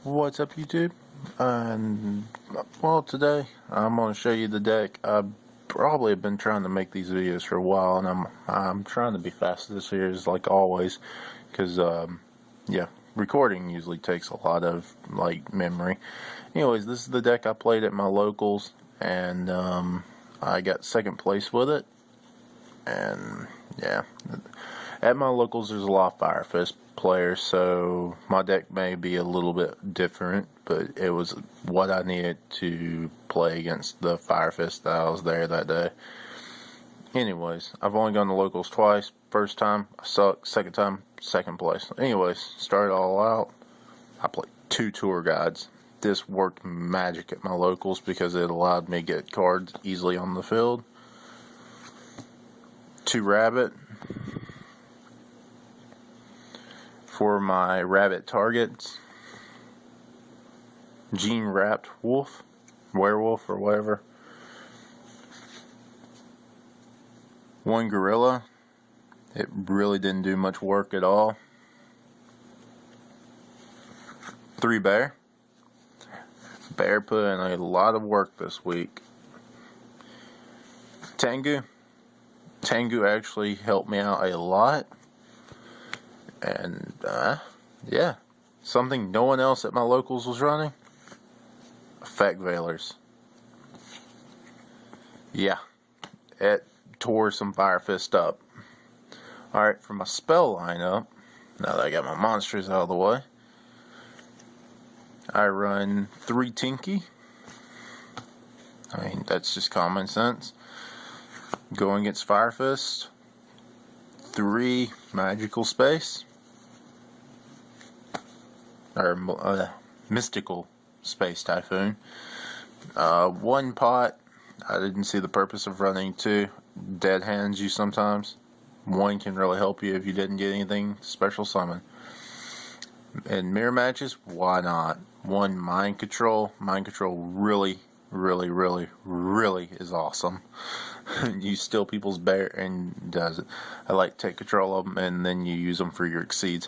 What's up, YouTube? And well, today I'm going to show you the deck. I probably have been trying to make these videos for a while, and I'm trying to be fast this series like always, because yeah, recording usually takes a lot of memory. Anyways, this is the deck I played at my locals, and I got second place with it. And yeah, at my locals there's a lot of Fire Fist players, so my deck may be a little bit different, but it was what I needed to play against the Fire Fist that I was there that day. Anyways, I've only gone to locals twice. First time I sucked, second time second place. Anyways, started all out. I played 2 tour guides. This worked magic at my locals because it allowed me to get cards easily on the field. 2 rabbit for my rabbit targets. Gene wrapped wolf, werewolf, or whatever. 1 gorilla. It really didn't do much work at all. 3 bear. Bear put in a lot of work this week. Tengu. Tengu actually helped me out a lot. And yeah, something no one else at my locals was running. Effect Veilers. Yeah, it tore some Fire Fist up. Alright, for my spell lineup, now that I got my monsters out of the way, I run 3 Tinky. I mean, that's just common sense. Going against Fire Fist, 3 Magical Space, or Mystical Space Typhoon. 1 pot. I didn't see the purpose of running 2. Dead hands you sometimes. 1 can really help you if you didn't get anything special summon. In mirror matches, why not? 1 Mind Control. Mind Control really is awesome. You steal people's bear and does it. I like take control of them and then you use them for your exceeds.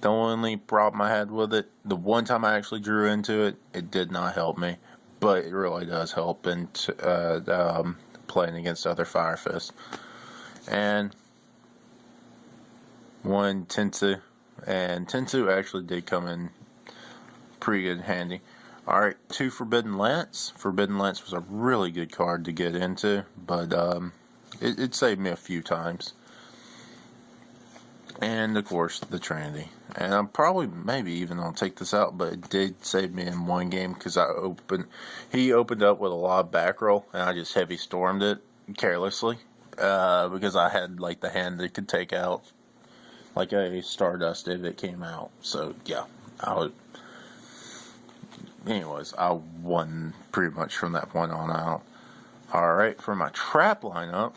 The only problem I had with it, the one time I actually drew into it, it did not help me, but it really does help in playing against other Fire Fists. And 1 Tensu, and Tensu actually did come in pretty good handy. Alright, 2 Forbidden Lance. Forbidden Lance was a really good card to get into, but it saved me a few times. And of course, the Trinity. And I'm probably, maybe even I'll take this out, but it did save me in 1 game because he opened up with a lot of back roll, and I just heavy stormed it carelessly because I had the hand that could take out like a Stardust if it came out. So yeah, anyways, I won pretty much from that point on out. Alright, for my trap lineup,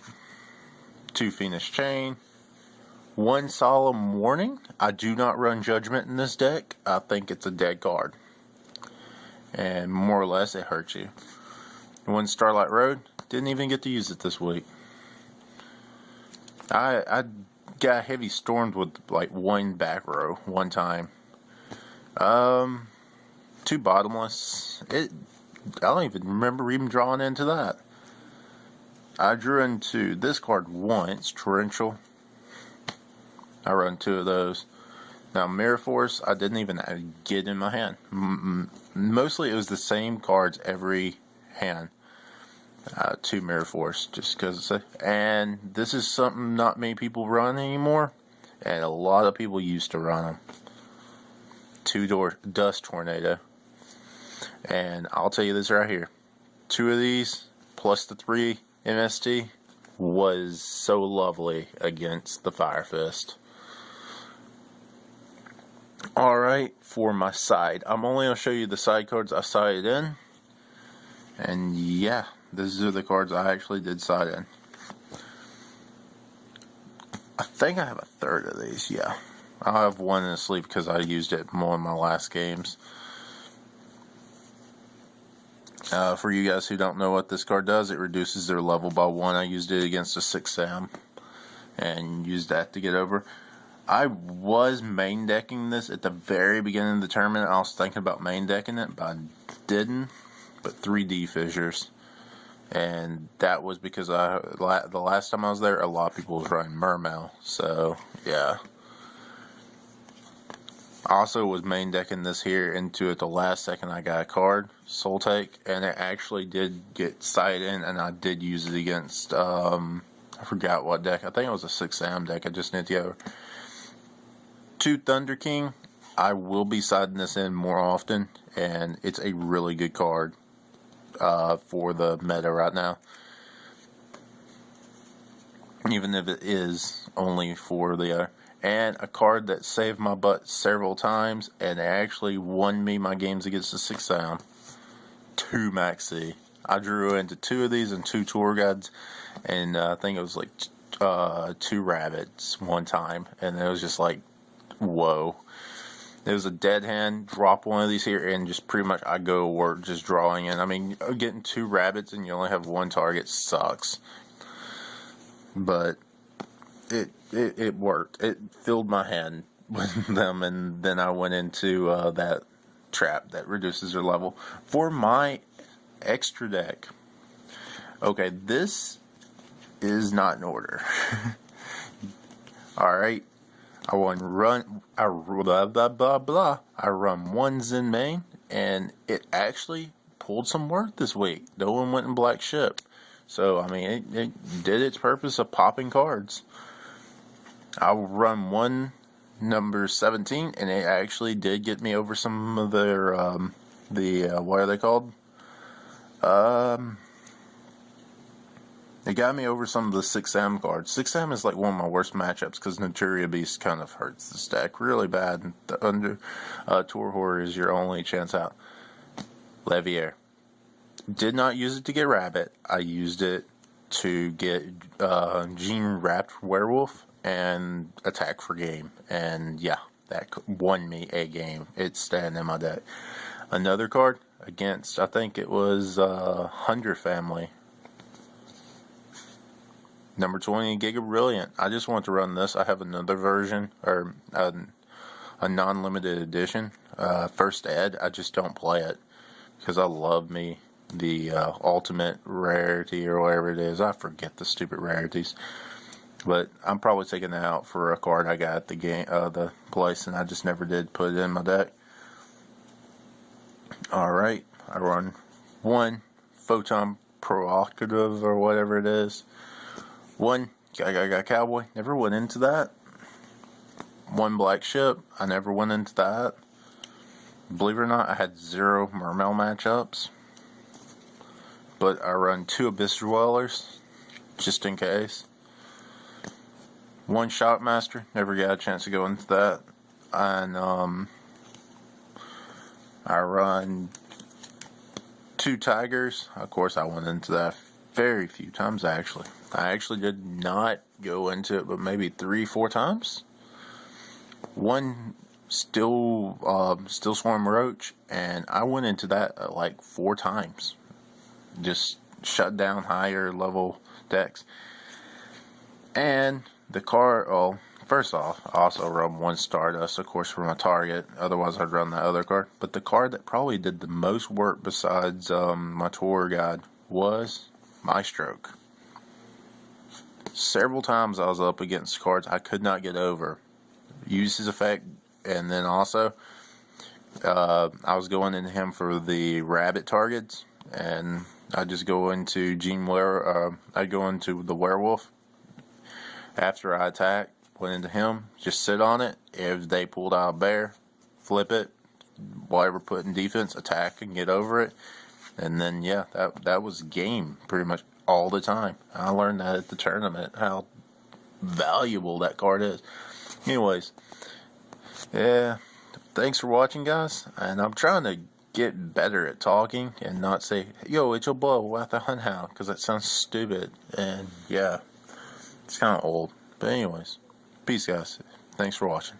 2 Phoenix Chain, 1 Solemn Warning. I do not run Judgment in this deck. I think it's a dead card. And more or less, it hurts you. 1 Starlight Road. Didn't even get to use it this week. I got heavy stormed with 1 back row one time. 2 Bottomless. I don't even remember even drawing into that. I drew into this card once, Torrential. I run 2 of those. Now, Mirror Force, I didn't even get in my hand. Mostly it was the same cards every hand. 2 Mirror Force, just because. And this is something not many people run anymore. And a lot of people used to run them. 2 Dust Tornado. And I'll tell you this right here. 2 of these, plus the 3 MST, was so lovely against the Fire Fist. Alright, for my side. I'm only going to show you the side cards I sided in. And yeah, these are the cards I actually did side in. I think I have a third of these, yeah. I'll have 1 in the sleeve because I used it more in my last games. For you guys who don't know what this card does, it reduces their level by 1. I used it against a 6 Sam and used that to get over. I was main decking this at the very beginning of the tournament. I was thinking about main decking it, but I didn't. But 3D fissures. And that was because the last time I was there, a lot of people was running Mermail. So, yeah. I also was main decking this here into it the last second I got a card, Soul Take, and it actually did get sight in, and I did use it against, I forgot what deck. I think it was a 6-Sam deck. I just need to go. 2 Thunder King. I will be siding this in more often, and it's a really good card for the meta right now. Even if it is only for the and a card that saved my butt several times and actually won me my games against the 6-Sam. 2 Maxi. I drew into 2 of these and 2 tour guides, and I think it was like 2 rabbits one time, and it was just like, whoa. It was a dead hand, drop one of these here, and just pretty much I go to work just drawing in. I mean, getting 2 rabbits and you only have 1 target sucks. But it worked. It filled my hand with them, and then I went into that trap that reduces their level. For my extra deck, okay, this is not in order. Alright, I run 1 Zen main, and it actually pulled some work this week. No one went in Black Ship. So, I mean, it did its purpose of popping cards. I'll run 1 number 17, and it actually did get me over some of their, what are they called? It got me over some of the 6-Sam cards. 6-Sam is like one of my worst matchups because Naturia Beast kind of hurts the stack really bad. The under Tour Horror is your only chance out. Levier. Did not use it to get Rabbit. I used it to get Gene Wrapped Werewolf and attack for game. And yeah, that won me a game. It's staying in my deck. Another card against, I think it was Hunter Family. Number 20, Giga Brilliant. I just want to run this. I have another version, or a non-limited edition. First Ed, I just don't play it because I love me the ultimate rarity or whatever it is. I forget the stupid rarities. But I'm probably taking that out for a card I got at the game, the place, and I just never did put it in my deck. Alright, I run 1 Photon Provocative or whatever it is. 1 got Cowboy, never went into that. 1 Black Ship, I never went into that. Believe it or not, I had 0 Mermail matchups. But I run 2 Abyss Dwellers, just in case. 1 Shockmaster, never got a chance to go into that. And I run 2 Tigers. Of course, I went into that very few times, actually. I actually did not go into it, but maybe 3-4 times. 1 Still Swarm Roach, and I went into that like 4 times. Just shut down higher level decks. And the card, first off, I also run 1 Stardust, of course, for my target. Otherwise, I'd run that other card. But the card that probably did the most work besides my tour guide was Maestroke. Several times I was up against cards I could not get over. Used his effect, and then also I was going into him for the rabbit targets, and I just go into I go into the werewolf after I attack, went into him, just sit on it. If they pulled out a bear, flip it, whatever, put in defense, attack and get over it, and then yeah, that was game pretty much all the time. I learned that at the tournament, how valuable that card is. Anyways, yeah, thanks for watching, guys, and I'm trying to get better at talking and not say, yo, it's your boy at the Hunt Hound, because that sounds stupid, and yeah, it's kind of old. But anyways, peace, guys. Thanks for watching.